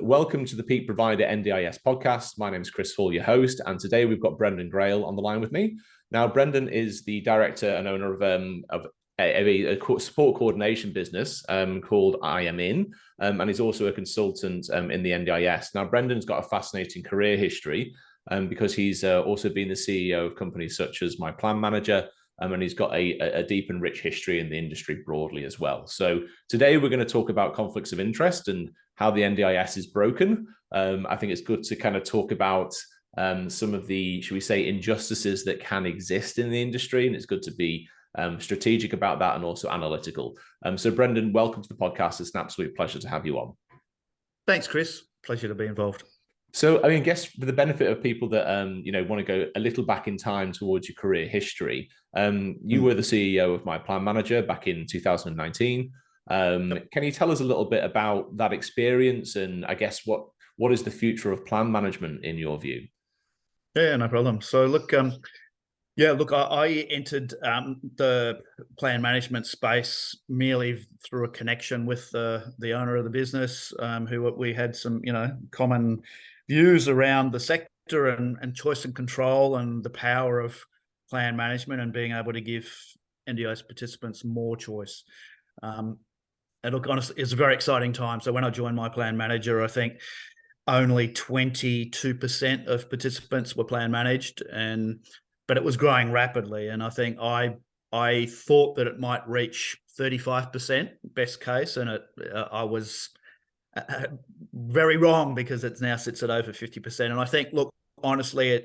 Welcome to the Peak Provider NDIS podcast. My name is Chris Hall, your host, and today we've got Brendon Grail on the line with me. Now, Brendon is the director and owner of a support coordination business called I Am In, and he's also a consultant in the NDIS. Now, Brendon's got a fascinating career history because he's also been the CEO of companies such as My Plan Manager, and he's got a deep and rich history in the industry broadly as well. So today we're going to talk about conflicts of interest and how the NDIS is broken. I think it's good to kind of talk about some of the, should we say, injustices that can exist in the industry, and it's good to be strategic about that and also analytical. So Brendon, welcome to the podcast. It's an absolute pleasure to have you on. Thanks, Chris. Pleasure to be involved. So, I mean, I guess for the benefit of people that want to go a little back in time towards your career history, you were the CEO of My Plan Manager back in 2019. Can you tell us a little bit about that experience and I guess what is the future of plan management in your view? Yeah, no problem. So, look, I entered the plan management space merely through a connection with the owner of the business, who we had some, common views around the sector and choice and control and the power of plan management and being able to give NDIS participants more choice. And look, honestly, it's a very exciting time. So when I joined My Plan Manager, I think only 22% of participants were plan managed, but it was growing rapidly. And I think I thought that it might reach 35% best case, and I was very wrong because it now sits at over 50%. And I think, look, honestly,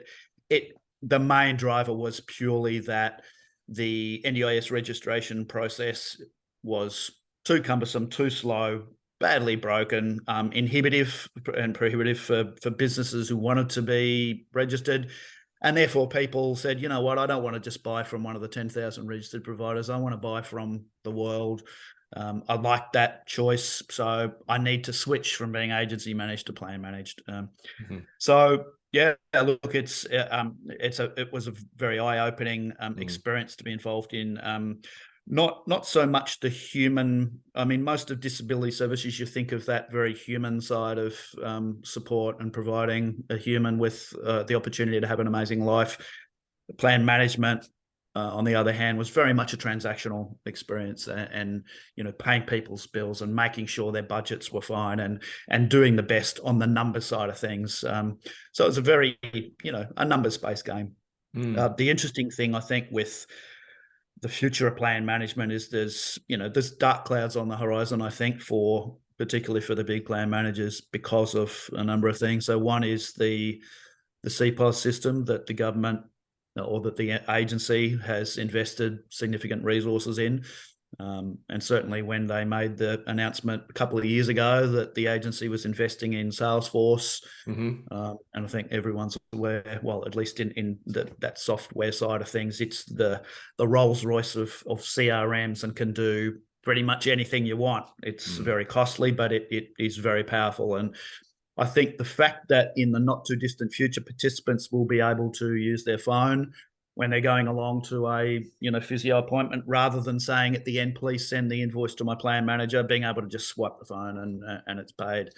the main driver was purely that the NDIS registration process was too cumbersome, too slow, badly broken, inhibitive and prohibitive for businesses who wanted to be registered. And therefore people said, you know what, I don't want to just buy from one of the 10,000 registered providers. I want to buy from the world. I like that choice. So I need to switch from being agency managed to plan managed. So yeah, look, it was a very eye-opening experience to be involved in. Not so much the human. I mean, most of disability services, you think of that very human side of support and providing a human with the opportunity to have an amazing life. Plan management, on the other hand, was very much a transactional experience, and paying people's bills and making sure their budgets were fine and doing the best on the number side of things. So it was a very a numbers-based game. The interesting thing, I think, with the future of plan management is there's dark clouds on the horizon, I think, particularly for the big plan managers because of a number of things. So one is the CPOS system that the government or that the agency has invested significant resources in. And certainly when they made the announcement a couple of years ago that the agency was investing in Salesforce, and I think everyone's aware, well, at least in that software side of things, it's the Rolls Royce of CRMs and can do pretty much anything you want. It's very costly, but it is very powerful. And I think the fact that in the not too distant future, participants will be able to use their phone when they're going along to a physio appointment, rather than saying at the end, please send the invoice to my plan manager, being able to just swipe the phone and it's paid.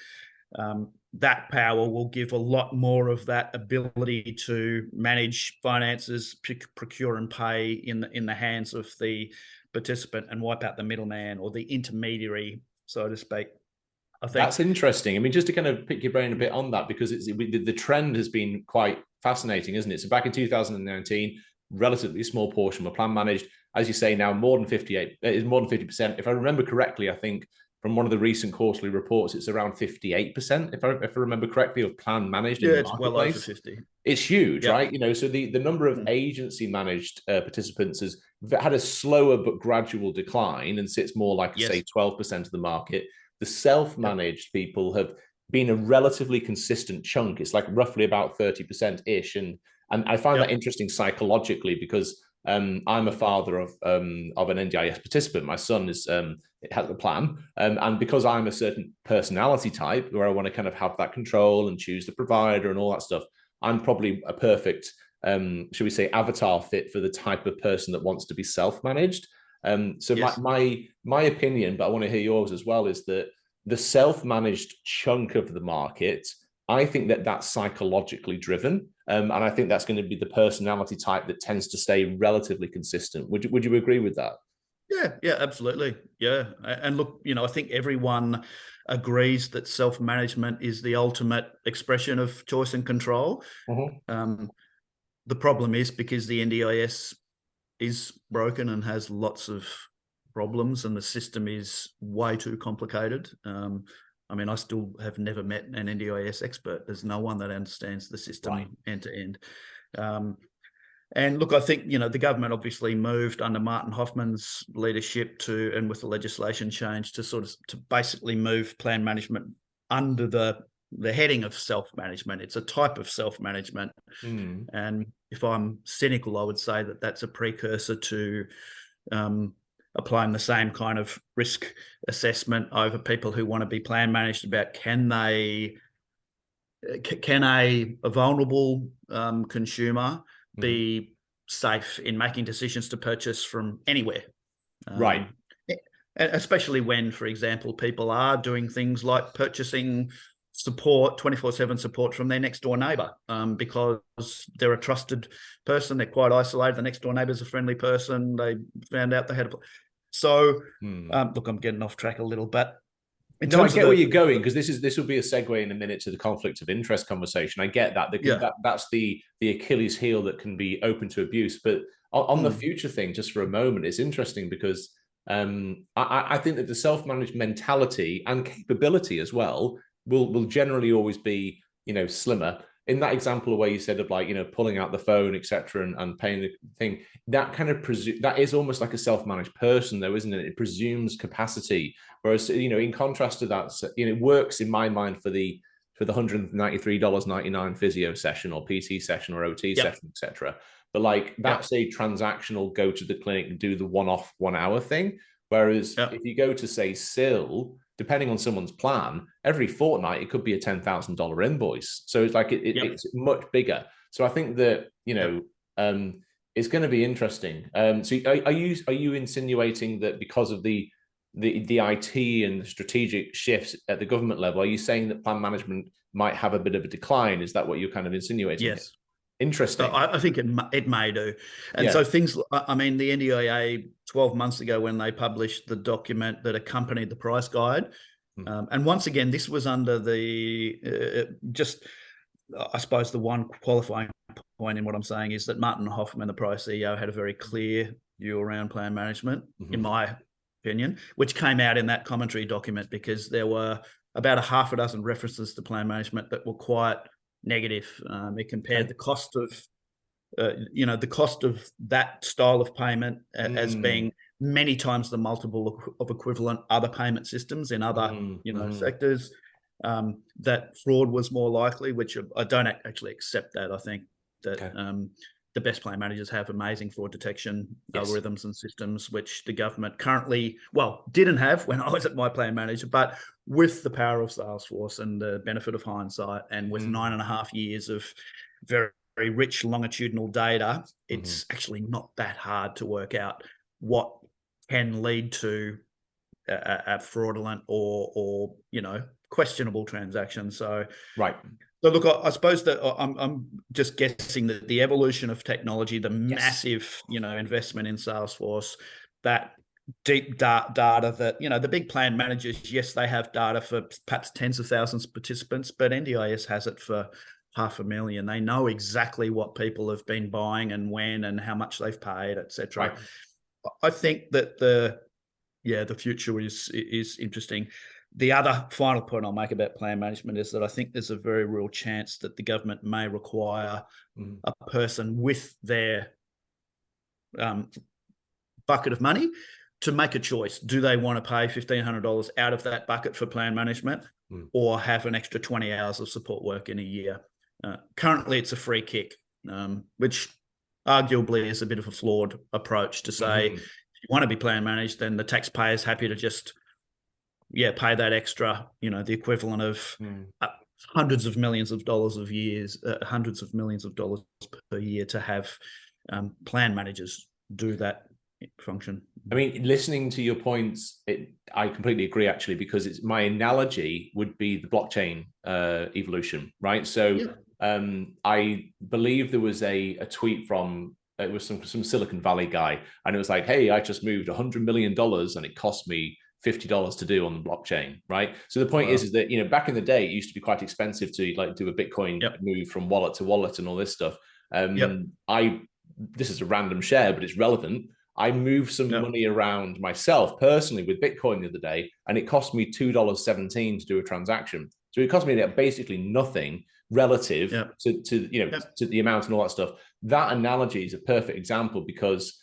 That power will give a lot more of that ability to manage finances, procure and pay in the hands of the participant and wipe out the middleman or the intermediary, so to speak. I think that's interesting. I mean, just to kind of pick your brain a bit on that, because the trend has been quite fascinating, isn't it? So back in 2019, relatively small portion were plan managed. As you say, now more than 50%. If I remember correctly, I think from one of the recent quarterly reports, it's around 58%, if I remember correctly, of plan managed in the marketplace. Well over 50. It's huge, right? So the number of agency managed participants has had a slower but gradual decline and sits more like, say, 12% of the market. The self-managed people have been a relatively consistent chunk. It's like roughly about 30%-ish. And I find that interesting psychologically because I'm a father of an NDIS participant. My son has a plan. And because I'm a certain personality type where I want to kind of have that control and choose the provider and all that stuff, I'm probably a perfect, should we say, avatar fit for the type of person that wants to be self-managed. So my opinion, but I want to hear yours as well, is that the self-managed chunk of the market, I think that that's psychologically driven. And I think that's going to be the personality type that tends to stay relatively consistent. Would you agree with that? Yeah, absolutely. Yeah. And look, I think everyone agrees that self-management is the ultimate expression of choice and control. The problem is because the NDIS is broken and has lots of problems, and the system is way too complicated. I still have never met an NDIS expert. There's no one that understands the system end to end. And look, I think, the government obviously moved under Martin Hoffman's leadership and with the legislation change to basically move plan management under the heading of self-management. It's a type of self-management. And if I'm cynical, I would say that that's a precursor to applying the same kind of risk assessment over people who want to be plan managed about can a vulnerable consumer be safe in making decisions to purchase from anywhere. Especially when, for example, people are doing things like purchasing support, 24/7 support from their next door neighbour because they're a trusted person. They're quite isolated. The next door neighbour's a friendly person. They found out they had look, I'm getting off track a little, but I get where you're going, because this will be a segue in a minute to the conflict of interest conversation. I get that. That's the Achilles heel that can be open to abuse. But on the future thing, just for a moment, it's interesting because I think that the self-managed mentality and capability as well will generally always be, slimmer. In that example where you said of pulling out the phone, etc., and paying the thing, that kind of that is almost like a self-managed person, though, isn't it? It presumes capacity. Whereas, in contrast to that, it works in my mind for the $193.99 physio session or PT session or OT session, etc. But that's a transactional, go to the clinic and do the one-off 1 hour thing. Whereas if you go to, say, SIL, depending on someone's plan, every fortnight it could be a $10,000 invoice. So it's it's much bigger. So I think that it's going to be interesting. So are you insinuating that because of the IT and the strategic shifts at the government level, are you saying that plan management might have a bit of a decline? Is that what you're kind of insinuating? Yes. Interesting. I think it may do. And so things, the NDIA 12 months ago when they published the document that accompanied the price guide, and once again, this was under I suppose the one qualifying point in what I'm saying is that Martin Hoffman, the price CEO, had a very clear view around plan management, in my opinion, which came out in that commentary document because there were about a half a dozen references to plan management that were quite negative. It compared the cost of, the cost of that style of payment as being many times the multiple of equivalent other payment systems in other, sectors. That fraud was more likely, which I don't actually accept that. I think that the best plan managers have amazing fraud detection algorithms and systems, which the government currently, didn't have when I was at my plan manager, but with the power of Salesforce and the benefit of hindsight, and with 9.5 years of very, very rich longitudinal data, it's actually not that hard to work out what can lead to a fraudulent or questionable transaction. So So look, I suppose that I'm just guessing that the evolution of technology, the massive, investment in Salesforce, that deep data that, the big plan managers, yes, they have data for perhaps tens of thousands of participants, but NDIS has it for 500,000. They know exactly what people have been buying and when and how much they've paid, etc. I think that the future is interesting. The other final point I'll make about plan management is that I think there's a very real chance that the government may require a person with their bucket of money to make a choice. Do they want to pay $1,500 out of that bucket for plan management or have an extra 20 hours of support work in a year? Currently, it's a free kick, which arguably is a bit of a flawed approach to say, if you want to be plan managed, then the taxpayer's happy to just pay that extra, the equivalent of hundreds of millions of dollars per year to have plan managers do that function. I mean, listening to your points, I completely agree, actually, because it's my analogy would be the blockchain evolution, right? So I believe there was a tweet from, it was some Silicon Valley guy, and it was like, hey, I just moved $100 million and it cost me $50 to do on the blockchain, right? So the point is that, back in the day, it used to be quite expensive to like do a Bitcoin move from wallet to wallet and all this stuff. This is a random share, but it's relevant. I moved some money around myself personally with Bitcoin the other day, and it cost me $2.17 to do a transaction. So it cost me basically nothing relative to to the amount and all that stuff. That analogy is a perfect example because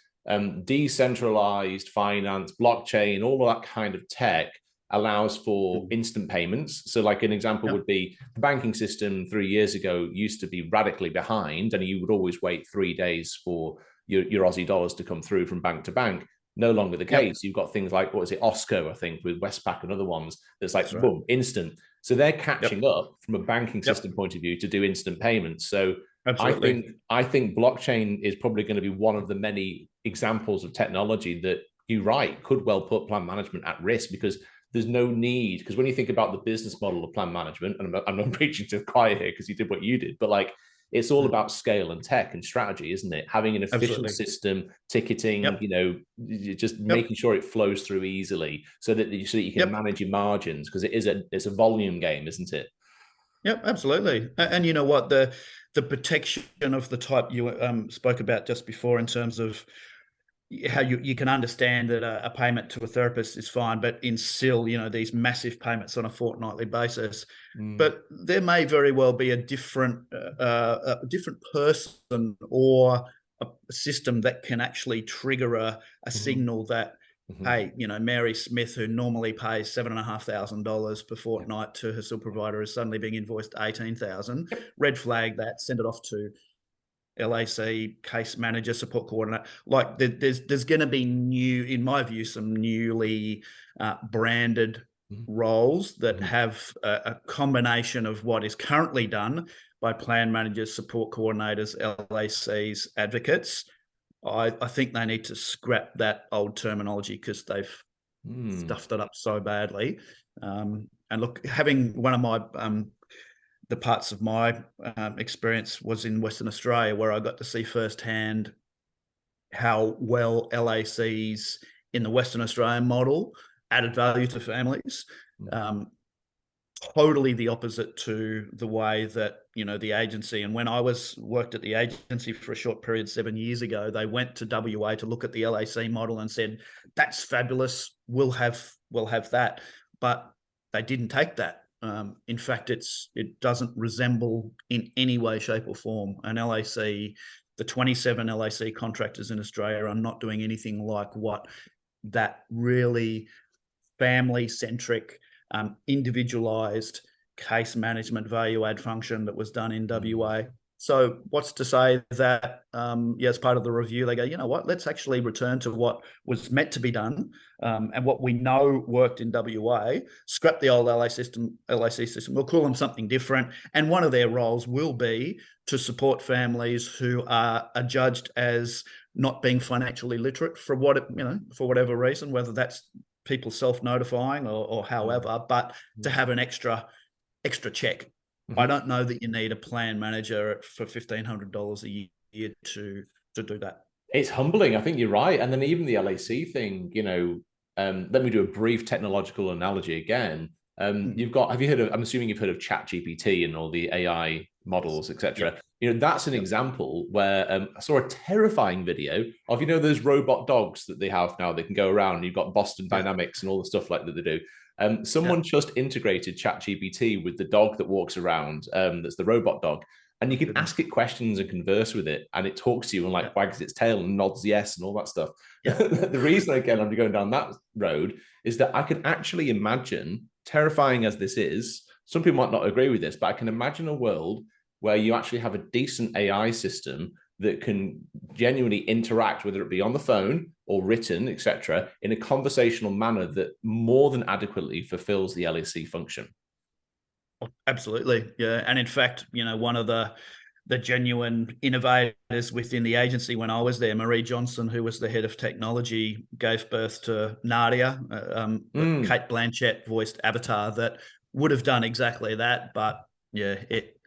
decentralized finance, blockchain, all of that kind of tech allows for instant payments. So like an example would be the banking system 3 years ago used to be radically behind, and you would always wait 3 days for your Aussie dollars to come through from bank to bank. No longer the case. You've got things like, what is it, Osco, I think, with Westpac and other ones. That's like, boom, instant. So they're catching up from a banking system point of view to do instant payments. So absolutely. I think blockchain is probably going to be one of the many examples of technology that, you're right, could well put plan management at risk, because there's no need. Because when you think about the business model of plan management, and I'm not preaching to the choir here because you did what you did, but like, it's all about scale and tech and strategy, isn't it? Having an efficient system, ticketing, just making sure it flows through easily so that you can manage your margins, because it's a volume game, isn't it? Yep, absolutely. And you know what, the protection of the type you spoke about just before, in terms of how you can understand that a payment to a therapist is fine, but in still, these massive payments on a fortnightly basis. But there may very well be a different person or a system that can actually trigger a signal that, hey, Mary Smith, who normally pays $7,500 per fortnight to her super provider, is suddenly being invoiced $18,000. Red flag that, send it off to LAC, case manager, support coordinator. Like there's going to be in my view, some newly branded roles that have a combination of what is currently done by plan managers, support coordinators, LACs, advocates. I think they need to scrap that old terminology because they've stuffed it up so badly. And look, having one of my the parts of my experience was in Western Australia, where I got to see firsthand how well LACs in the Western Australian model added value to families. Totally the opposite to the way that, the agency. And when I worked at the agency for a short period 7 years ago, they went to WA to look at the LAC model and said, that's fabulous, we'll have that. But they didn't take that. In fact, it doesn't resemble in any way, shape or form an LAC. The 27 LAC contractors in Australia are not doing anything like what that really family-centric, individualized case management value add function that was done in WA. So what's to say that, as part of the review, they go, you know what, let's actually return to what was meant to be done, and what we know worked in WA, scrap the old LAC system. We'll call them something different. And one of their roles will be to support families who are adjudged as not being financially literate for whatever reason, whether that's people self-notifying or however, but to have an extra check. I don't know that you need a plan manager for $1,500 a year to do that. It's humbling. I think you're right. And then even the LAC thing, let me do a brief technological analogy again. Have you heard of, I'm assuming you've heard of ChatGPT and all the AI models, etc. That's an example where I saw a terrifying video of, those robot dogs that they have now. They can go around, and you've got Boston Dynamics and all the stuff like that they do. Someone just integrated ChatGPT with the dog that walks around, that's the robot dog. And you can ask it questions and converse with it, and it talks to you and wags its tail and nods yes and all that stuff. The reason, again, I'm going down that road is that I can actually imagine, terrifying as this is, some people might not agree with this, but I can imagine a world where you actually have a decent AI system that can genuinely interact, whether it be on the phone or written, etc., in a conversational manner that more than adequately fulfills the LAC function. Absolutely, yeah. And in fact, one of the the genuine innovators within the agency when I was there. Marie Johnson, who was the head of technology, gave birth to Nadia. Kate Blanchett voiced Avatar, that would have done exactly that, but yeah, it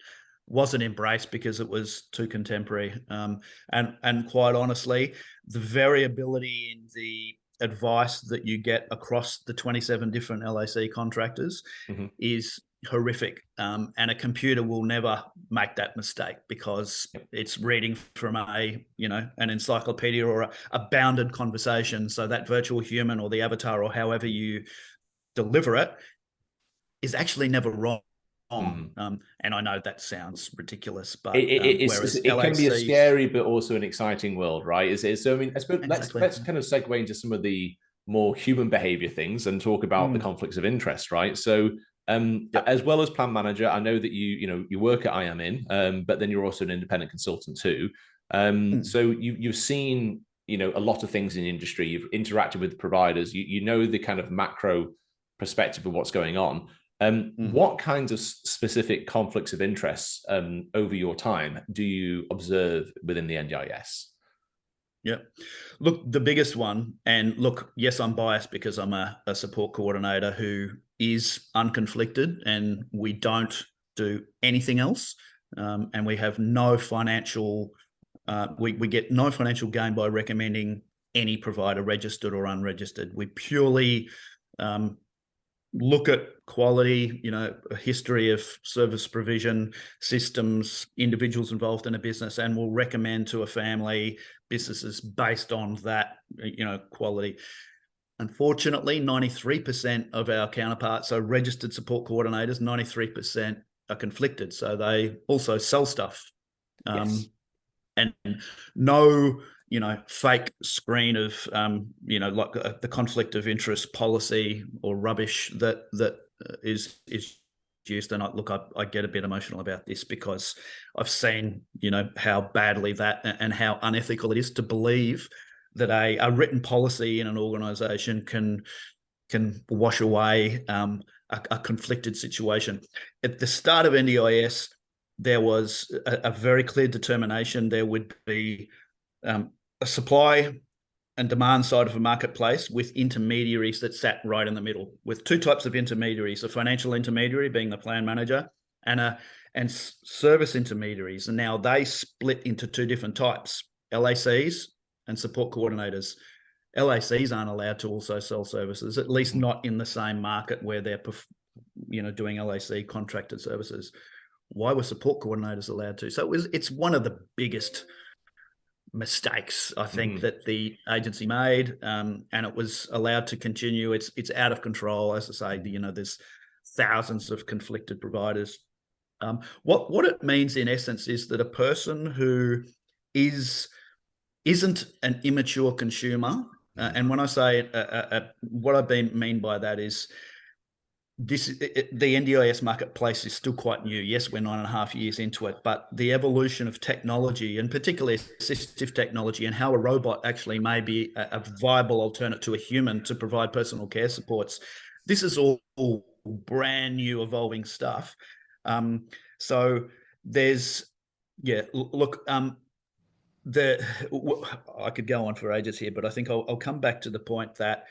wasn't embraced because it was too contemporary. And quite honestly, the variability in the advice that you get across the 27 different LAC contractors is horrific. And a computer will never make that mistake because it's reading from an encyclopedia or a bounded conversation. So that virtual human or the avatar or however you deliver it is actually never wrong. And I know that sounds ridiculous, but it can be a scary but also an exciting world, right? So I mean, I suppose exactly. let's kind of segue into some of the more human behavior things and talk about the conflicts of interest, right? So as well as plan manager, I know that you work at IAMIN, but then you're also an independent consultant too. So you've seen a lot of things in the industry. You've interacted with providers. You know the kind of macro perspective of what's going on. What kinds of specific conflicts of interest over your time do you observe within the NDIS? Yeah. Look, the biggest one, and look, yes, I'm biased because I'm a support coordinator who is unconflicted and we don't do anything else. And we have no financial, we get no financial gain by recommending any provider, registered or unregistered. We purely look at quality, a history of service provision, systems, individuals involved in a business, and will recommend to a family businesses based on that, quality. Unfortunately, 93% of our counterparts, so registered support coordinators, 93% are conflicted. So they also sell stuff. Yes. And no fake screen of like the conflict of interest policy or rubbish that is used. And I get a bit emotional about this because I've seen how badly that and how unethical it is to believe that a written policy in an organization can wash away a conflicted situation. At the start of NDIS, there was a very clear determination there would be a supply and demand side of a marketplace with intermediaries that sat right in the middle, with two types of intermediaries: a financial intermediary being the plan manager and service intermediaries. And now they split into two different types: LACs and support coordinators. LACs aren't allowed to also sell services, at least not in the same market where they're doing LAC contracted services. Why were support coordinators allowed to? So it's one of the biggest mistakes I think that the agency made, and it was allowed to continue. It's out of control. As I say, there's thousands of conflicted providers. What it means in essence is that a person who isn't an immature consumer, and when I say what I mean by that is the NDIS marketplace is still quite new. Yes, we're 9.5 years into it, but the evolution of technology, and particularly assistive technology, and how a robot actually may be a viable alternate to a human to provide personal care supports, this is all brand new evolving stuff. So there's, look, I could go on for ages here, but I think I'll come back to the point that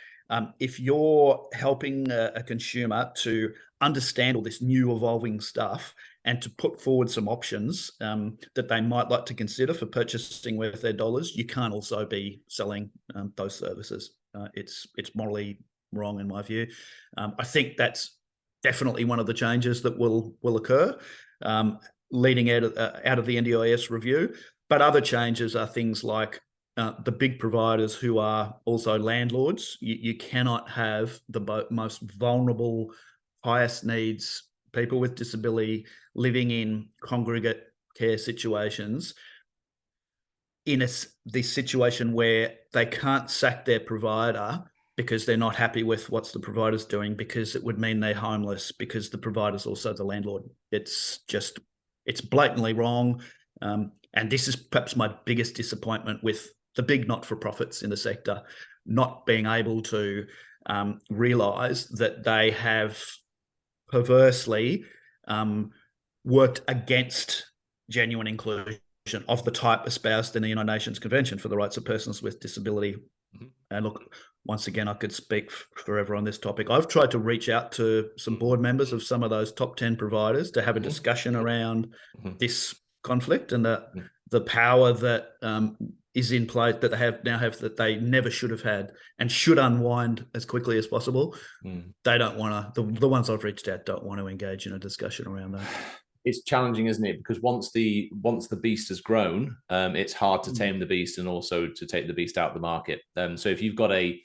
if you're helping a consumer to understand all this new evolving stuff and to put forward some options that they might like to consider for purchasing with their dollars, you can't also be selling those services. It's morally wrong in my view. I think that's definitely one of the changes that will occur leading out of the NDIS review. But other changes are things like the big providers who are also landlords. You cannot have the most vulnerable, highest needs people with disability living in congregate care situations in this situation where they can't sack their provider because they're not happy with what the provider's doing, because it would mean they're homeless, because the provider's also the landlord. It's blatantly wrong. And this is perhaps my biggest disappointment with the big not-for-profits in the sector, not being able to realise that they have perversely worked against genuine inclusion of the type espoused in the United Nations Convention for the Rights of Persons with Disability. Mm-hmm. And look, once again, I could speak forever on this topic. I've tried to reach out to some board members of some of those top 10 providers to have a discussion around this conflict and the power that is in place that they now have that they never should have had and should unwind as quickly as possible. They don't want to, the ones I've reached out don't want to engage in a discussion around that. It's challenging, isn't it? Because once the beast has grown, it's hard to tame the beast and also to take the beast out of the market. So if you've got a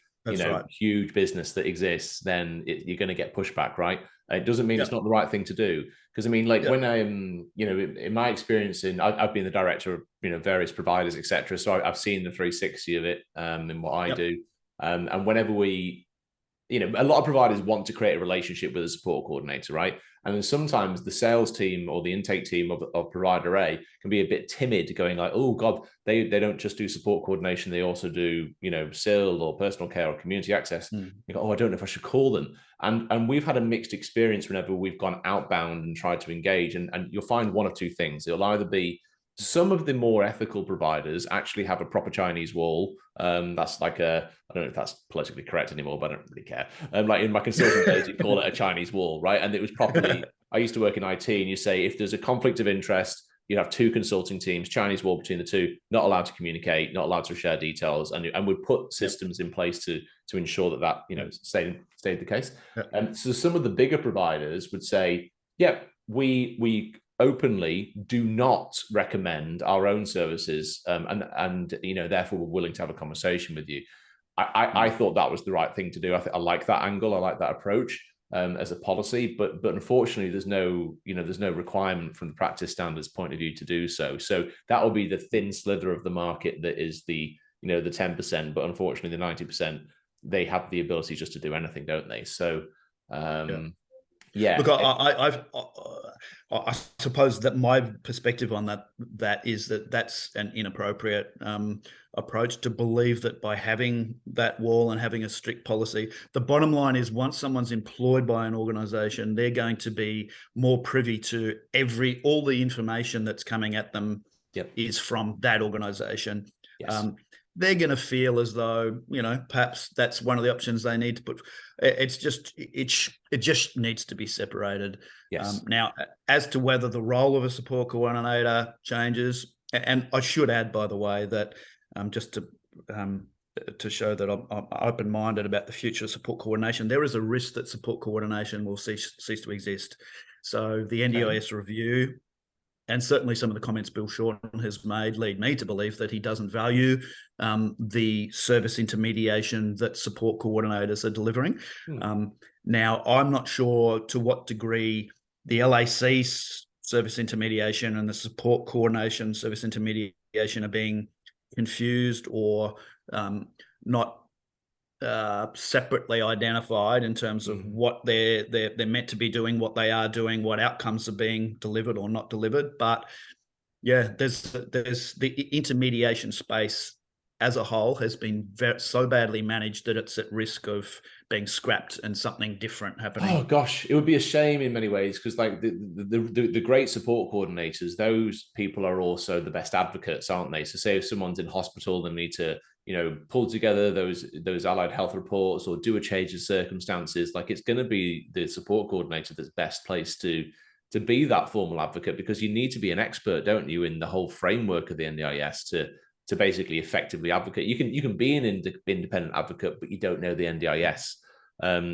huge business that exists, then you're going to get pushback, right? It doesn't mean it's not the right thing to do. Because I mean, like when I'm, in my experience, I've been the director of various providers, etc. So I've seen the 360 of it in what I do, and whenever we, a lot of providers want to create a relationship with a support coordinator, right? And then sometimes the sales team or the intake team of provider A can be a bit timid, going like, oh God, they don't just do support coordination, they also do, SIL or personal care or community access. You go, oh, I don't know if I should call them. And we've had a mixed experience whenever we've gone outbound and tried to engage. And you'll find one of two things. It'll either be some of the more ethical providers actually have a proper Chinese wall. That's like I don't know if that's politically correct anymore, but I don't really care. Like in my consulting days, you call it a Chinese wall, right? And it was properly, I used to work in IT, and you say, if there's a conflict of interest, you have two consulting teams, Chinese wall between the two, not allowed to communicate, not allowed to share details. And we put systems in place to ensure that stayed the case. And so some of the bigger providers would say, yeah, we openly do not recommend our own services, and therefore we're willing to have a conversation with you. I thought that was the right thing to do. I like that angle. I like that approach as a policy, but unfortunately there's no requirement from the practice standards point of view to do so. So that will be the thin slither of the market that is the 10%, but unfortunately the 90%, they have the ability just to do anything, don't they? So yeah. Look, I suppose that my perspective on that is that that's an inappropriate approach to believe that by having that wall and having a strict policy, the bottom line is once someone's employed by an organization, they're going to be more privy to all the information that's coming at them is from that organization. Yes. They're going to feel as though, perhaps that's one of the options they need to put. It just needs to be separated. Yes. Now, as to whether the role of a support coordinator changes, and I should add, by the way, that just to show that I'm open-minded about the future of support coordination, there is a risk that support coordination will cease to exist. So the NDIS review, and certainly some of the comments Bill Shorten has made lead me to believe that he doesn't value the service intermediation that support coordinators are delivering. Now, I'm not sure to what degree the LAC service intermediation and the support coordination service intermediation are being confused or not separately identified in terms of what they're meant to be doing, what they are doing, what outcomes are being delivered or not delivered. But yeah, there's the intermediation space as a whole has been so badly managed that it's at risk of being scrapped and something different happening. Oh gosh, it would be a shame in many ways, because like the great support coordinators, those people are also the best advocates, aren't they? So say if someone's in hospital, they need to pull together those allied health reports or do a change of circumstances. Like, it's going to be the support coordinator that's best placed to be that formal advocate, because you need to be an expert, don't you, in the whole framework of the NDIS to basically effectively advocate. You can be an independent advocate, but you don't know the NDIS.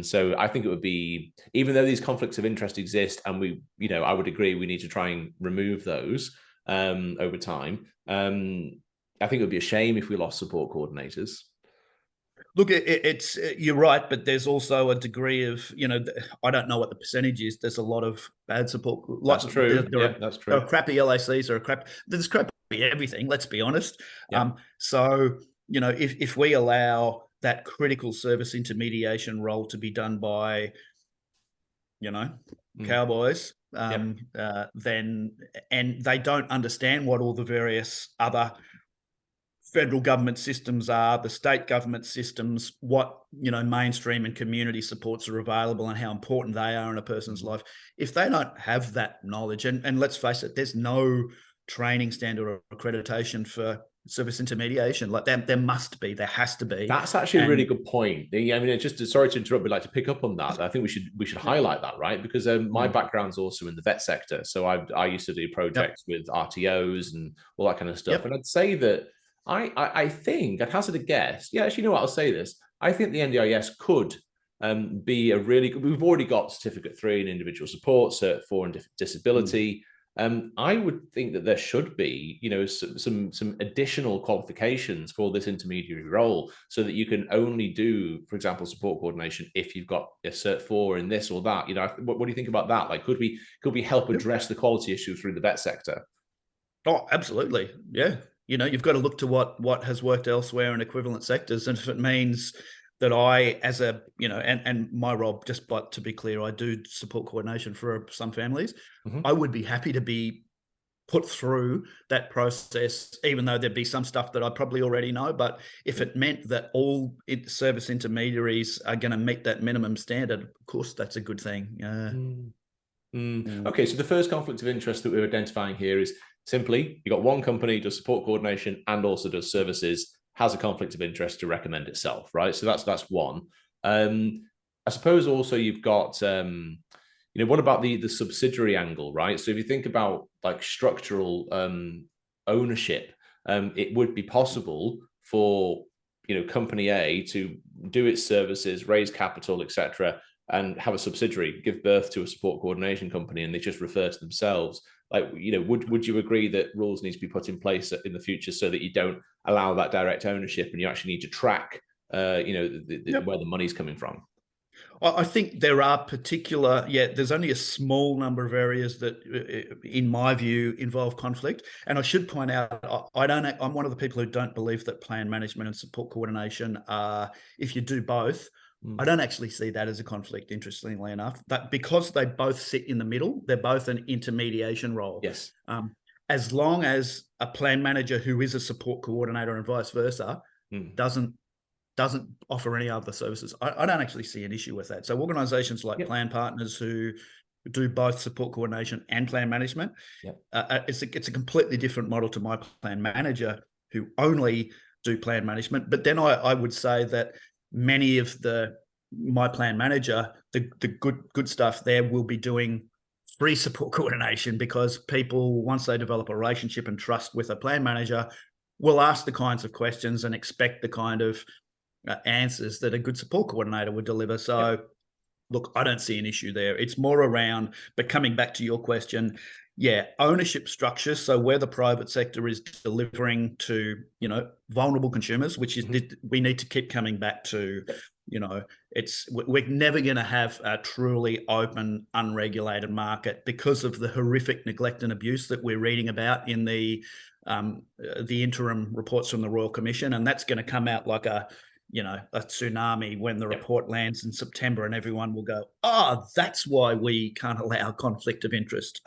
So I think it would be, even though these conflicts of interest exist, and I would agree we need to try and remove those over time. I think it would be a shame if we lost support coordinators. Look, it's you're right, but there's also a degree of, I don't know what the percentage is. There's a lot of bad support. That's true. That's true. There are crappy LACs, there's crappy everything, let's be honest. Yeah. So, if we allow that critical service intermediation role to be done by, cowboys, then, and they don't understand what all the various other federal government systems are, the state government systems, what, mainstream and community supports are available and how important they are in a person's life. If they don't have that knowledge, and let's face it, there's no training standard or accreditation for service intermediation. Like there has to be. That's actually a really good point. I mean, it's just sorry to interrupt, but like to pick up on that. I think we should highlight that, right? Because my background's also in the vet sector, so I used to do projects with RTOs and all that kind of stuff. And I'd say that I think I'd hazard a guess. Yeah, actually, you know what? I'll say this. I think the NDIS could be a really good. We've already got Certificate 3 in individual support, Cert 4 in disability. I would think that there should be, you know, some additional qualifications for this intermediary role, so that you can only do, for example, support coordination if you've got a Cert 4 in this or that. You know, what do you think about that? Like, could we help address the quality issue through the vet sector? Oh, absolutely. Yeah. You know, you've got to look to what has worked elsewhere in equivalent sectors, and if it means that I, as a, you know, and my role, just but to be clear, I do support coordination for some families. I would be happy to be put through that process, even though there'd be some stuff that I probably already know. But if it meant that all service intermediaries are going to meet that minimum standard, of course, that's a good thing. Okay, so the first conflict of interest that we're identifying here is simply, you've got one company does support coordination and also does services, has a conflict of interest to recommend itself, right? So that's one. I suppose also you've got, you know, what about the subsidiary angle, right? So if you think about like structural ownership, it would be possible for, you know, company A to do its services, raise capital, etc., and have a subsidiary give birth to a support coordination company, and they just refer to themselves. Like, you know, would you agree that rules need to be put in place in the future so that you don't allow that direct ownership, and you actually need to track, you know, where the money's coming from? I think there are particular, there's only a small number of areas that, in my view, involve conflict. And I should point out, I'm one of the people who don't believe that plan management and support coordination are, if you do both, I don't actually see that as a conflict, interestingly enough. But because they both sit in the middle, they're both an intermediation role. Yes. As long as a plan manager who is a support coordinator and vice versa doesn't offer any other services, I don't actually see an issue with that. So organisations like Plan Partners, who do both support coordination and plan management, it's a completely different model to my plan manager, who only do plan management. But then I would say that many of my plan manager, the good stuff there, will be doing free support coordination, because people, once they develop a relationship and trust with a plan manager, will ask the kinds of questions and expect the kind of answers that a good support coordinator would deliver. So look, I don't see an issue there. It's more around, but coming back to your question, ownership structure. So where the private sector is delivering to, you know, vulnerable consumers, which is we need to keep coming back to, you know, we're never going to have a truly open, unregulated market because of the horrific neglect and abuse that we're reading about in the interim reports from the Royal Commission, and that's going to come out like a tsunami when the report lands in September, and everyone will go, oh, that's why we can't allow conflict of interest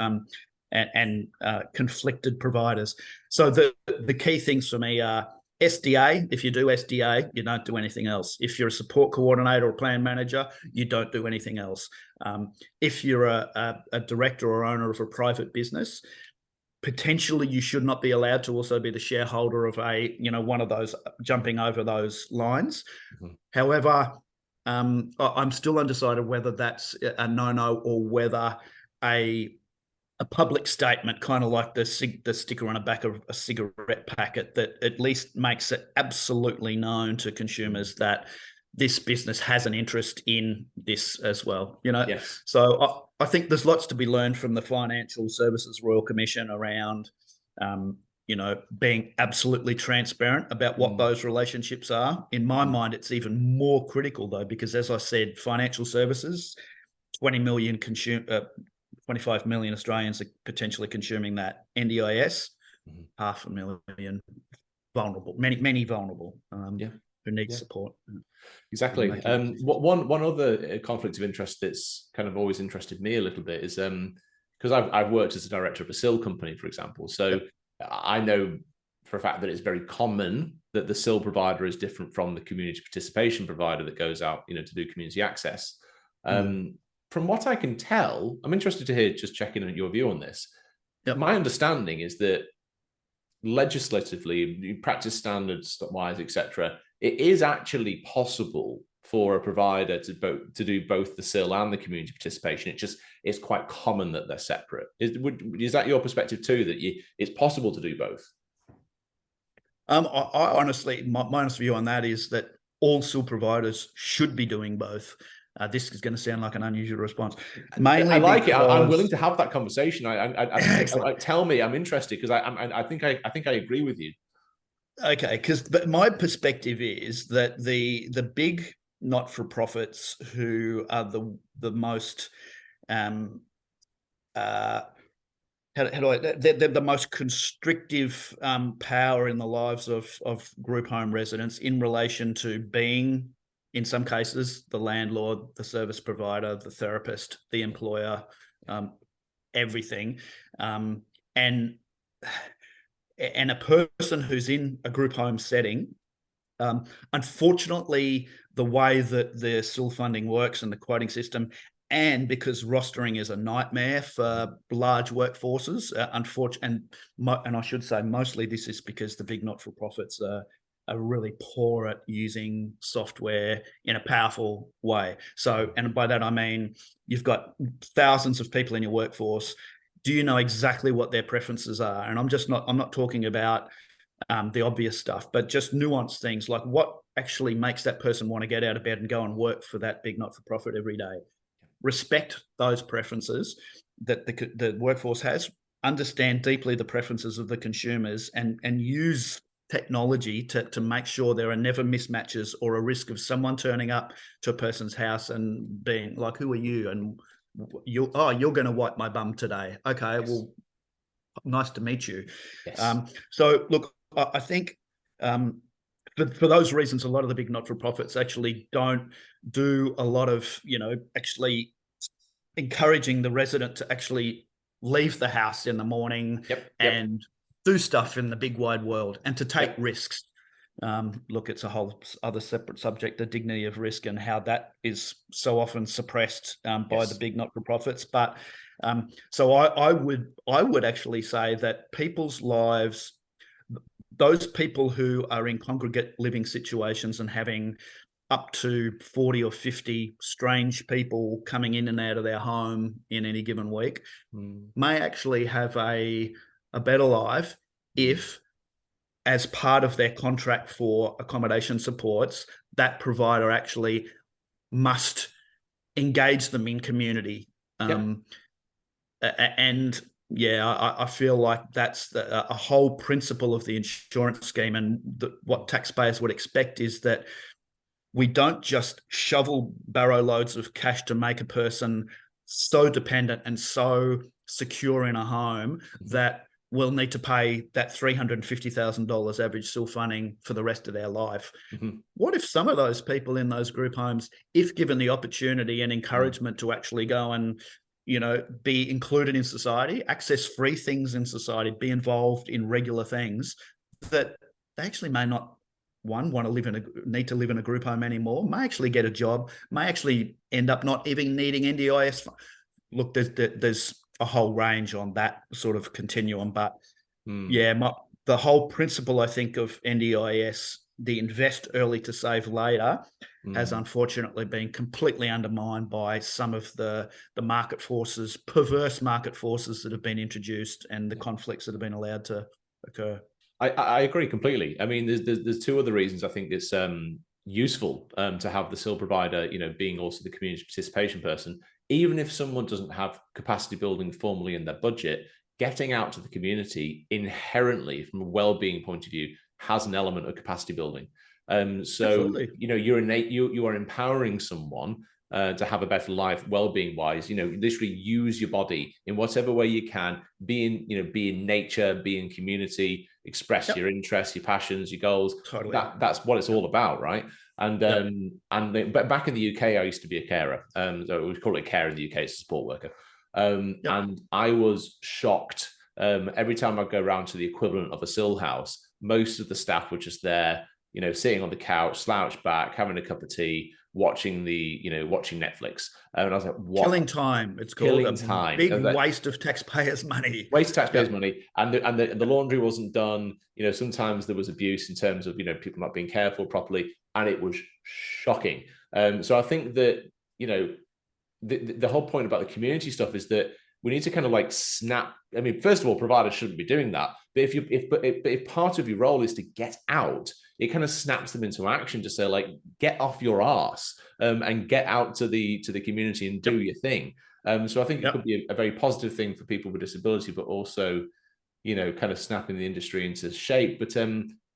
and conflicted providers. So the key things for me are SDA. If you do SDA, you don't do anything else. If you're a support coordinator or plan manager, you don't do anything else. If you're a director or owner of a private business, potentially you should not be allowed to also be the shareholder of one of those, jumping over those lines. However, I'm still undecided whether that's a no-no, or whether a public statement, kind of like the sticker on the back of a cigarette packet, that at least makes it absolutely known to consumers that this business has an interest in this as well, you know? Yes. So I think there's lots to be learned from the Financial Services Royal Commission around, being absolutely transparent about what those relationships are. In my mind, it's even more critical, though, because, as I said, financial services, 25 million Australians are potentially consuming that. NDIS, 500,000 vulnerable, many vulnerable, who need support. Exactly. One other conflict of interest that's kind of always interested me a little bit is because I've worked as a director of a SIL company, for example. So I know for a fact that it's very common that the SIL provider is different from the community participation provider that goes out, you know, to do community access. From what I can tell, I'm interested to hear, just checking on your view on this. Yep. My understanding is that legislatively, practice standards wise, etc., it is actually possible for a provider to do both the SIL and the community participation. It's quite common that they're separate. Is that your perspective too, that it's possible to do both? I honestly, my honest view on that is that all SIL providers should be doing both. This is going to sound like an unusual response. Mainly, I like because... it. I'm willing to have that conversation. Tell me. I'm interested because I think I agree with you. Okay, but my perspective is that the big not-for-profits who are the most they're the most constrictive power in the lives of group home residents in relation to being, in some cases, the landlord, the service provider, the therapist, the employer, everything, and a person who's in a group home setting. Unfortunately, the way that the SIL funding works and the quoting system, and because rostering is a nightmare for large workforces, unfortunately, and I should say mostly this is because the big not-for-profits are really poor at using software in a powerful way. So, and by that I mean you've got thousands of people in your workforce. Do you know exactly what their preferences are? And I'm not talking about the obvious stuff, but just nuanced things like what actually makes that person want to get out of bed and go and work for that big not-for-profit every day. Respect those preferences that the workforce has, understand deeply the preferences of the consumers, and use technology to make sure there are never mismatches or a risk of someone turning up to a person's house and being like, who are you? And you're going to wipe my bum today. Okay, yes. Well, nice to meet you. Yes. So look, I think for those reasons, a lot of the big not-for-profits actually don't do a lot of, actually encouraging the resident to actually leave the house in the morning and do stuff in the big wide world and to take risks. Look, it's a whole other separate subject, the dignity of risk and how that is so often suppressed by the big not-for-profits. But so I would actually say that people's lives, those people who are in congregate living situations and having up to 40 or 50 strange people coming in and out of their home in any given week may actually have a better life if, as part of their contract for accommodation supports, that provider actually must engage them in community. And I feel like that's a whole principle of the insurance scheme, and what taxpayers would expect is that we don't just shovel barrow loads of cash to make a person so dependent and so secure in a home that we'll need to pay that $350,000 average SIL funding for the rest of their life. What if some of those people in those group homes, if given the opportunity and encouragement to actually go and be included in society, access free things in society, be involved in regular things, that they actually may not want to need to live in a group home anymore, may actually get a job, may actually end up not even needing NDIS. Look, there's a whole range on that sort of continuum, but the whole principle, I think, of NDIS, the invest early to save later, has unfortunately been completely undermined by some of the market forces, perverse market forces that have been introduced and the conflicts that have been allowed to occur. I agree completely. I mean, there's two other reasons I think it's useful to have the SIL provider, being also the community participation person. Even if someone doesn't have capacity building formally in their budget, getting out to the community inherently, from a well-being point of view, has an element of capacity building. So absolutely. You are empowering someone to have a better life, well-being wise. Literally use your body in whatever way you can. Be in nature, be in community, express your interests, your passions, your goals. Totally. That's what it's all about, right? And but back in the UK, I used to be a carer. So we call it care in the UK, it's a support worker. And I was shocked every time I go around to the equivalent of a SIL house. Most of the staff were just there, sitting on the couch, slouched back, having a cup of tea, watching watching Netflix. And I was like, what? Killing time, it's called. Killing A time. big waste of taxpayers' money. Waste taxpayers' money, and the laundry wasn't done. Sometimes there was abuse in terms of people not being careful properly, and it was shocking. So I think that the whole point about the community stuff is that we need to kind of like snap. I mean, first of all, providers shouldn't be doing that. But if part of your role is to get out, it kind of snaps them into action to say, like, get off your arse and get out to the community and do your thing. So I think it could be a very positive thing for people with disability, but also, kind of snapping the industry into shape. But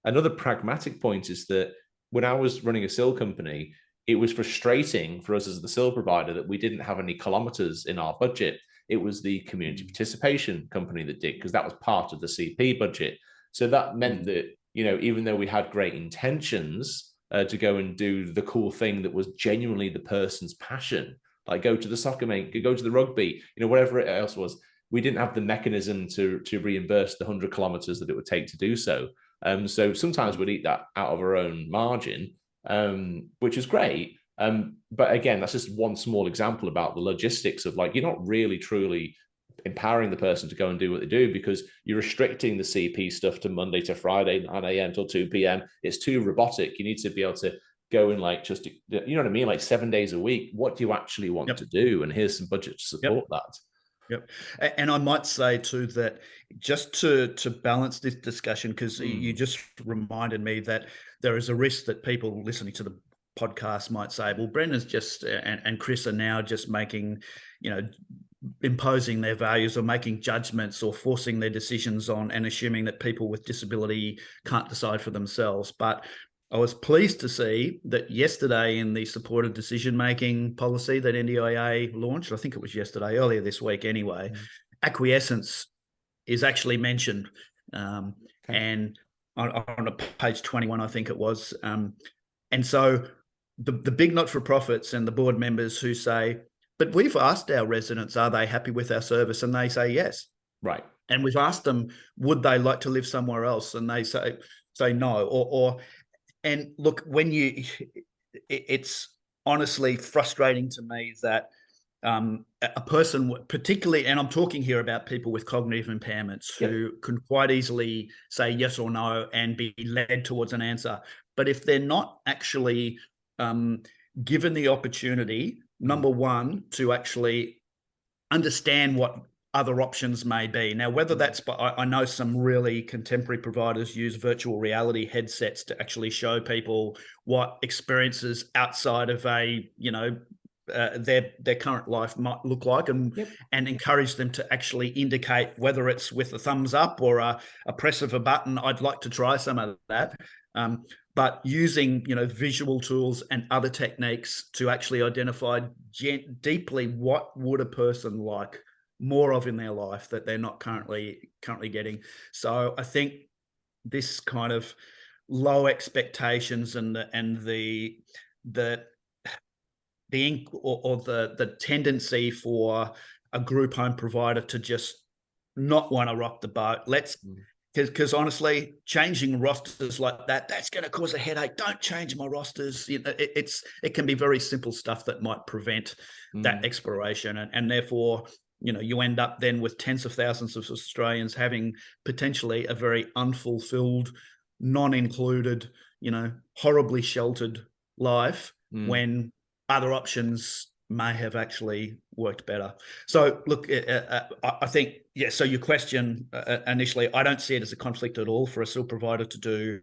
another pragmatic point is that when I was running a SIL company, it was frustrating for us as the SIL provider that we didn't have any kilometers in our budget. It was the community participation company that did, because that was part of the CP budget. So that meant that, even though we had great intentions to go and do the cool thing that was genuinely the person's passion, like go to the soccer mate, go to the rugby, whatever it else was, we didn't have the mechanism to reimburse the 100 kilometers that it would take to do so. So sometimes we'd eat that out of our own margin, which is great. But again, that's just one small example about the logistics of, like, you're not really truly empowering the person to go and do what they do, because you're restricting the CP stuff to Monday to Friday, 9 a.m. till 2 p.m. It's too robotic. You need to be able to go in, like, just, you know what I mean? Like 7 days a week. What do you actually want to do? And here's some budget to support that. Yep. And I might say too that just to balance this discussion, because you just reminded me that there is a risk that people listening to the podcast might say, well, Brendon's just and Chris are now just making, imposing their values or making judgments or forcing their decisions on and assuming that people with disability can't decide for themselves. But I was pleased to see that yesterday in the supported decision-making policy that NDIA launched, I think it was yesterday, earlier this week anyway, acquiescence is actually mentioned. And on page 21, I think it was. And so the big not-for-profits and the board members who say, but we've asked our residents, are they happy with our service? And they say yes. Right. And we've asked them, would they like to live somewhere else? And they say no. And look, it's honestly frustrating to me that a person, particularly, and I'm talking here about people with cognitive impairments who can quite easily say yes or no and be led towards an answer. But if they're not actually given the opportunity, number one, to actually understand what other options may be. Now, whether that's, I know some really contemporary providers use virtual reality headsets to actually show people what experiences outside of their current life might look like, and encourage them to actually indicate whether it's with a thumbs up or a press of a button, I'd like to try some of that. But using, visual tools and other techniques to actually identify deeply what would a person like more of in their life that they're not currently getting. So I think this kind of low expectations and the tendency for a group home provider to just not want to rock the boat. Because honestly, changing rosters like that's going to cause a headache. Don't change my rosters. It can be very simple stuff that might prevent that exploration, and therefore, you end up then with tens of thousands of Australians having potentially a very unfulfilled, non-included, horribly sheltered life when other options may have actually worked better. So look, I think, so your question initially, I don't see it as a conflict at all for a SIL provider to do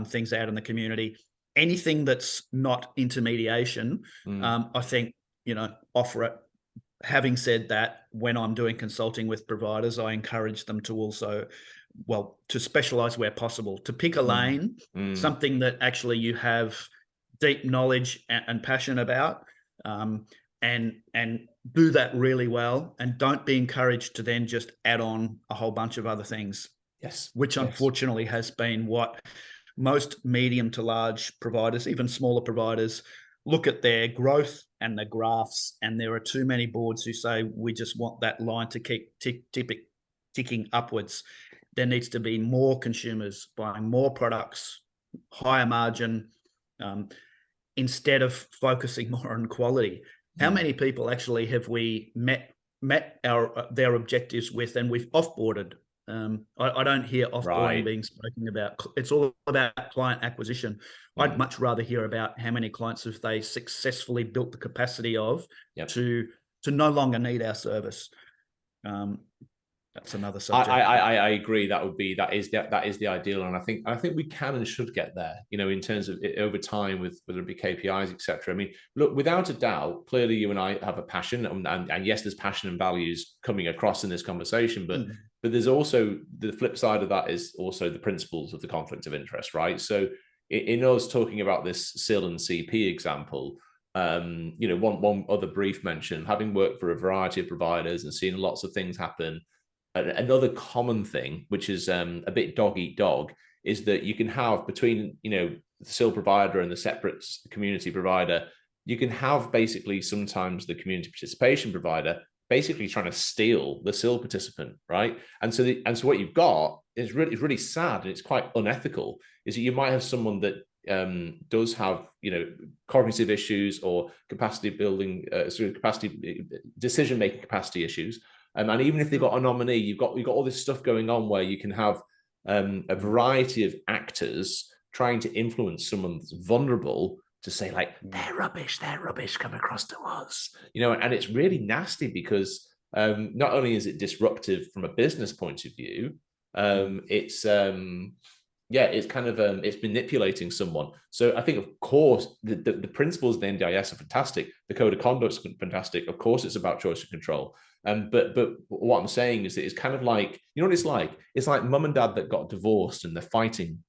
things out in the community. Anything that's not intermediation, I think, offer it. Having said that, when I'm doing consulting with providers, I encourage them to also, to specialize where possible, to pick a lane, something that actually you have deep knowledge and passion about, and do that really well, and don't be encouraged to then just add on a whole bunch of other things. Yes. Which unfortunately has been what most medium to large providers, even smaller providers, look at their growth and the graphs, and there are too many boards who say, we just want that line to keep ticking upwards. There needs to be more consumers buying more products, higher margin, instead of focusing more on quality. How many people actually have we met their objectives with, and we've offboarded? I don't hear offboarding being spoken about. It's all about client acquisition. I'd much rather hear about how many clients have they successfully built the capacity of to no longer need our service. That's another subject. I agree. That is the ideal, and I think we can and should get there. In terms of it over time, with whether it be KPIs, etc. I mean, look, without a doubt, clearly you and I have a passion, and yes, there's passion and values coming across in this conversation, but there's also the flip side of that is also the principles of the conflict of interest, right? So in us talking about this SIL and CP example, one other brief mention, having worked for a variety of providers and seen lots of things happen. Another common thing, which is a bit dog eat dog, is that you can have between the SIL provider and the separate community provider, you can have basically sometimes the community participation provider basically trying to steal the SIL participant, right? And so what you've got is really sad, and it's quite unethical. Is that you might have someone that does have cognitive issues or capacity building, decision making capacity issues. And even if they've got a nominee, you've got all this stuff going on where you can have a variety of actors trying to influence someone that's vulnerable to say, like, they're rubbish, come across to us. And it's really nasty because not only is it disruptive from a business point of view, it's kind of it's manipulating someone. So I think, of course, the principles of the NDIS are fantastic. The code of conduct is fantastic. Of course, it's about choice and control. But what I'm saying is that it's kind of like, what it's like? It's like mum and dad that got divorced and they're fighting,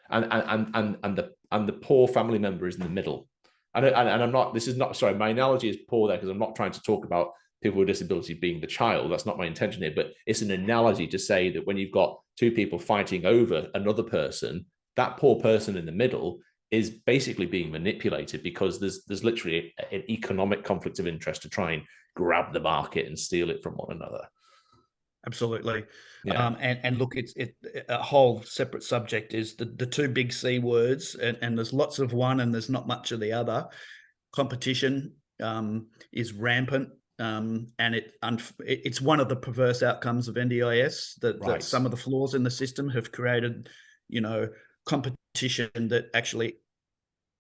and the poor family member is in the middle. And I'm not. This is not. Sorry, my analogy is poor there because I'm not trying to talk about people with disability being the child. That's not my intention here. But it's an analogy to say that when you've got two people fighting over another person, that poor person in the middle is basically being manipulated because there's literally an economic conflict of interest to try and grab the market and steal it from one another. Absolutely. And look, it's a whole separate subject is the two big C words, and there's lots of one and there's not much of the other. Competition is rampant. And it's one of the perverse outcomes of NDIS that some of the flaws in the system have created, competition that actually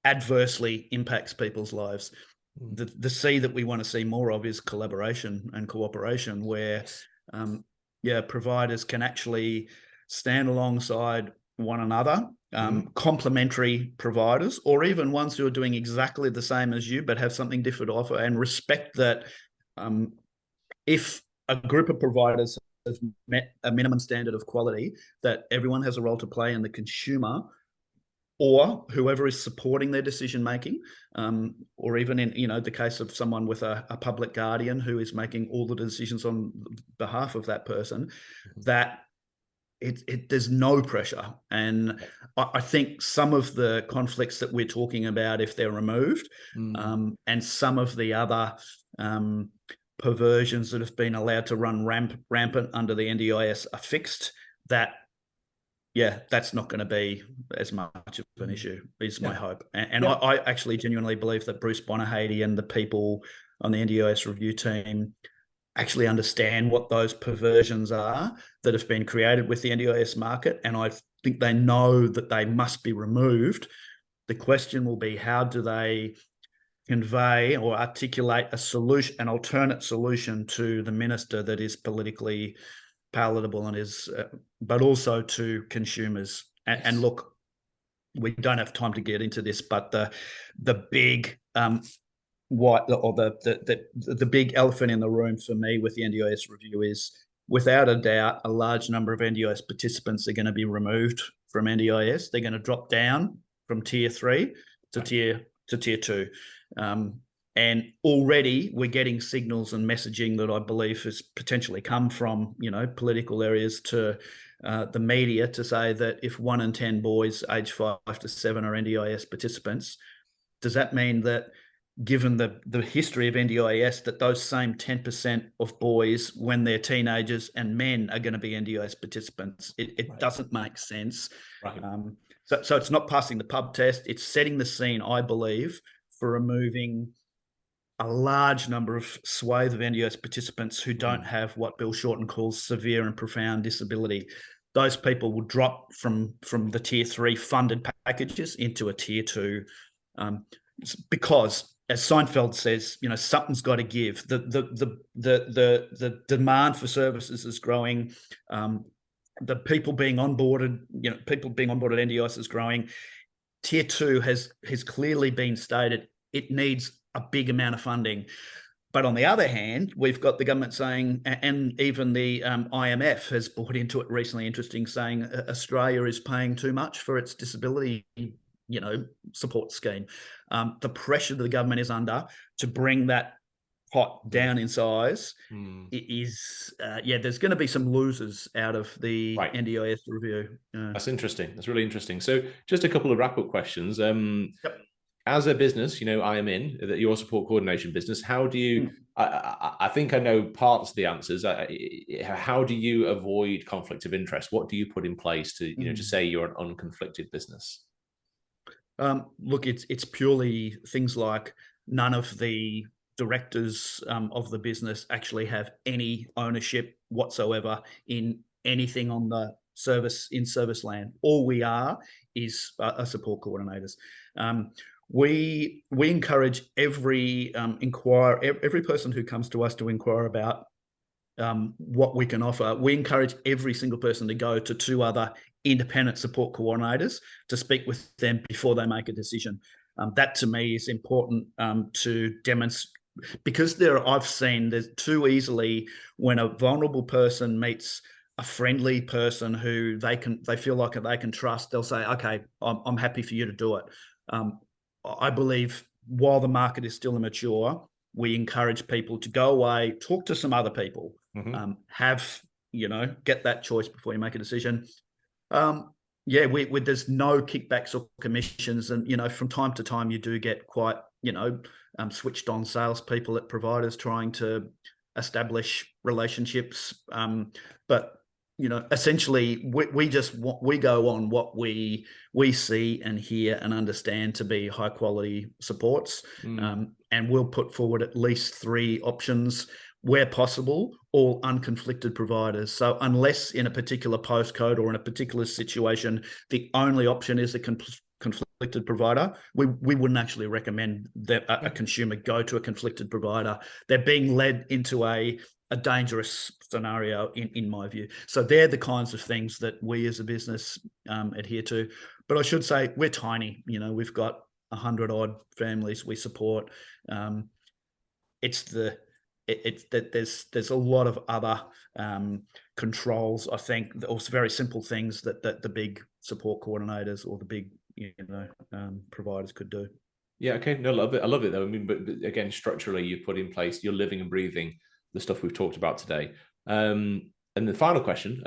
adversely impacts people's lives. The C that we want to see more of is collaboration and cooperation, where providers can actually stand alongside one another, complementary providers, or even ones who are doing exactly the same as you but have something different to offer, and respect that if a group of providers has met a minimum standard of quality, that everyone has a role to play in the consumer or whoever is supporting their decision making, or even in the case of someone with a public guardian who is making all the decisions on behalf of that person, that there's no pressure. And I think some of the conflicts that we're talking about, if they're removed, and some of the other perversions that have been allowed to run rampant under the NDIS are fixed, that's not going to be as much of an issue, is my hope. And I actually genuinely believe that Bruce Bonahady and the people on the NDIS review team actually understand what those perversions are that have been created with the NDIS market. And I think they know that they must be removed. The question will be, how do they convey or articulate a solution, an alternate solution to the minister that is politically palatable and is, but also to consumers. And look, we don't have time to get into this, but the big the big elephant in the room for me with the NDIS review is, without a doubt, a large number of NDIS participants are going to be removed from NDIS. They're going to drop down from tier 3 to tier 2. And already we're getting signals and messaging that I believe has potentially come from, political areas to the media to say that if 1 in 10 boys aged 5 to 7 are NDIS participants, does that mean that, given the history of NDIS, that those same 10% of boys, when they're teenagers, and men are going to be NDIS participants? It doesn't make sense. So it's not passing the pub test. It's setting the scene, I believe, for removing a large number of swathe of NDIS participants who don't have what Bill Shorten calls severe and profound disability. Those people will drop from the tier 3 funded packages into a tier 2, because, as Seinfeld says, something's got to give. The demand for services is growing. The people being onboarded, NDIS is growing. Tier 2 has clearly been stated it needs a big amount of funding. But on the other hand, we've got the government saying, and even the IMF has bought into it recently, interesting, saying Australia is paying too much for its disability, support scheme. The pressure that the government is under to bring that pot down in size is, there's going to be some losers out of the NDIS review. That's interesting. That's really interesting. So just a couple of wrap-up questions. Yep. As a business, I am in your support coordination business. How do you, I think I know parts of the answers. How do you avoid conflict of interest? What do you put in place to, to say you're an unconflicted business? Look, it's purely things like none of the directors of the business actually have any ownership whatsoever in anything on the service land. All we are is support coordinators. We encourage every every person who comes to us to inquire about what we can offer. We encourage every single person to go to 2 other independent support coordinators to speak with them before they make a decision. That to me is important to demonstrate, because I've seen there's too easily when a vulnerable person meets a friendly person who they feel like they can trust, they'll say, okay, I'm happy for you to do it. I believe while the market is still immature, we encourage people to go away, talk to some other people, get that choice before you make a decision. There's no kickbacks or commissions, and from time to time you do get quite switched on salespeople at providers trying to establish relationships, but essentially we go on what we see and hear and understand to be high quality supports, and we'll put forward at least 3 options where possible, all unconflicted providers. So unless in a particular postcode or in a particular situation, the only option is a conflicted provider, we wouldn't actually recommend that a consumer go to a conflicted provider. They're being led into a dangerous scenario in my view. So they're the kinds of things that we as a business adhere to. But I should say we're tiny. We've got 100 odd families we support. There's a lot of other controls, I think, also very simple things that the big support coordinators or the big providers could do. Yeah, okay. No, I love it though. I mean, but again, structurally, you've put in place, you're living and breathing the stuff we've talked about today. And the final question,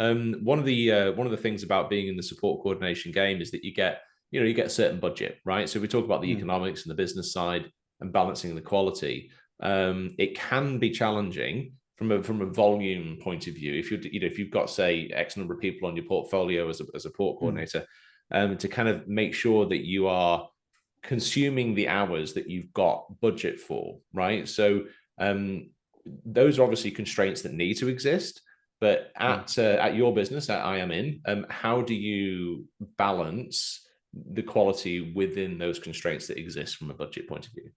one of the things about being in the support coordination game is that you get a certain budget, right? So if we talk about the economics and the business side and balancing the quality, it can be challenging from a volume point of view. If you've got, say, X number of people on your portfolio as a support coordinator, to kind of make sure that you are consuming the hours that you've got budget for, right? So those are obviously constraints that need to exist. But at your business, at I Am In, how do you balance the quality within those constraints that exist from a budget point of view?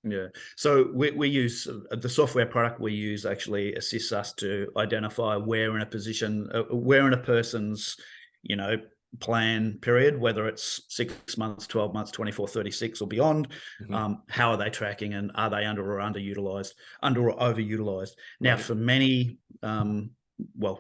Yeah, so we use the software product we use actually assists us to identify where in a person's plan period, whether it's 6 months, 12 months, 24, 36 or beyond, how are they tracking, and are they under or overutilized? Now, for many,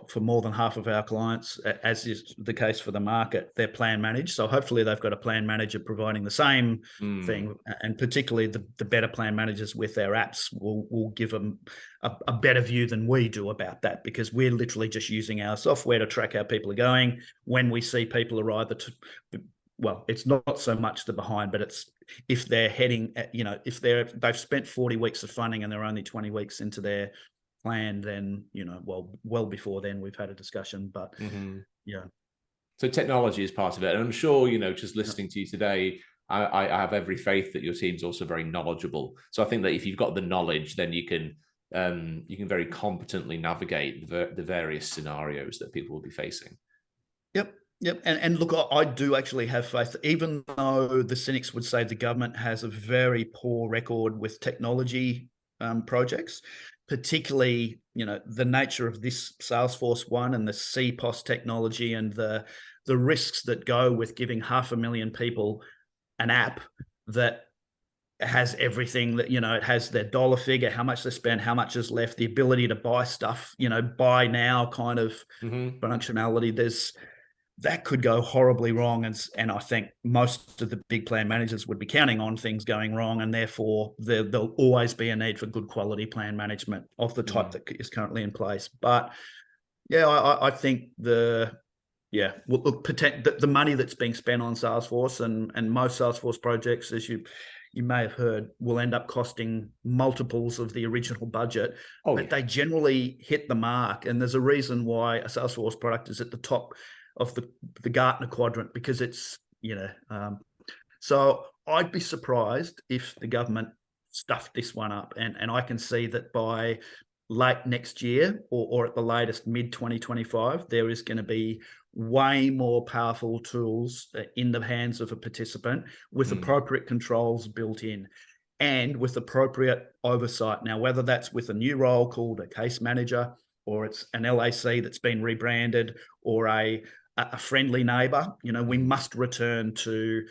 for more than half of our clients, as is the case for the market, they're plan managed. So hopefully they've got a plan manager providing the same thing, and particularly the better plan managers with their apps will give them a better view than we do about that, because we're literally just using our software to track how people are going. When we see people are either it's not so much the behind, but it's if they're heading, if they've spent 40 weeks of funding and they're only 20 weeks into their plan, then well before then we've had a discussion. But so technology is part of it, and I'm sure just listening to you today, I have every faith that your team's also very knowledgeable. So I think that if you've got the knowledge, then you can very competently navigate the various scenarios that people will be facing. Yep. Yep. And look, I do actually have faith, even though the cynics would say the government has a very poor record with technology projects, particularly, the nature of this Salesforce one and the CPOS technology and the risks that go with giving 500,000 people an app that has everything that, it has their dollar figure, how much they spend, how much is left, the ability to buy stuff, buy now kind of functionality. That could go horribly wrong. And I think most of the big plan managers would be counting on things going wrong. And therefore, there'll always be a need for good quality plan management of the type that is currently in place. But yeah, I think the money that's being spent on Salesforce and most Salesforce projects, as you may have heard, will end up costing multiples of the original budget. But they generally hit the mark. And there's a reason why a Salesforce product is at the top of the Gartner quadrant, because it's, so I'd be surprised if the government stuffed this one up. And I can see that by late next year or at the latest mid-2025, there is going to be way more powerful tools in the hands of a participant with appropriate controls built in and with appropriate oversight. Now, whether that's with a new role called a case manager, or it's an LAC that's been rebranded, or a friendly neighbour, we must return to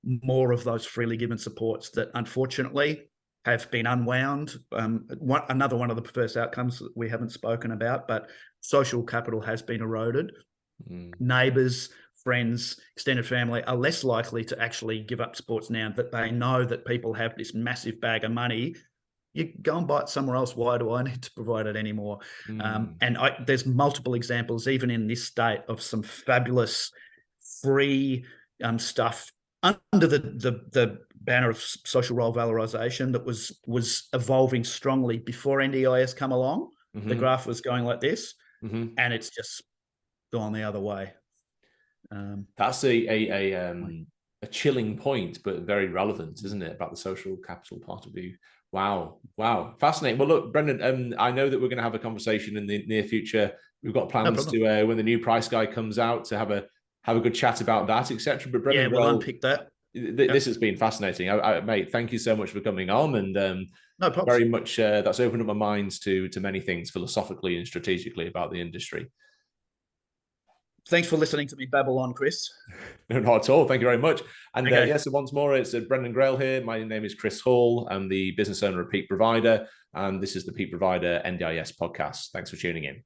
more of those freely given supports that unfortunately have been unwound. Another one of the perverse outcomes that we haven't spoken about, but social capital has been eroded. Neighbours, friends, extended family are less likely to actually give up sports now that they know that people have this massive bag of money. You go and buy it somewhere else. Why do I need to provide it anymore? And there's multiple examples, even in this state, of some fabulous free stuff under the banner of social role valorization that was evolving strongly before NDIS come along. The graph was going like this, and it's just gone the other way. That's a chilling point, but very relevant, isn't it, about the social capital part of view? Wow. Fascinating. Well, look, Brendon, I know that we're going to have a conversation in the near future. We've got plans to, when the new price guide comes out, to have a good chat about that, etc. But Brendon, we'll unpick that. This has been fascinating. Mate, thank you so much for coming on. And no problem. Very much, that's opened up my minds to many things philosophically and strategically about the industry. Thanks for listening to me babble on, Chris. No, not at all. Thank you very much. And yes, once more, it's Brendon Grail here. My name is Chris Hall. I'm the business owner of Peak Provider, and this is the Peak Provider NDIS podcast. Thanks for tuning in.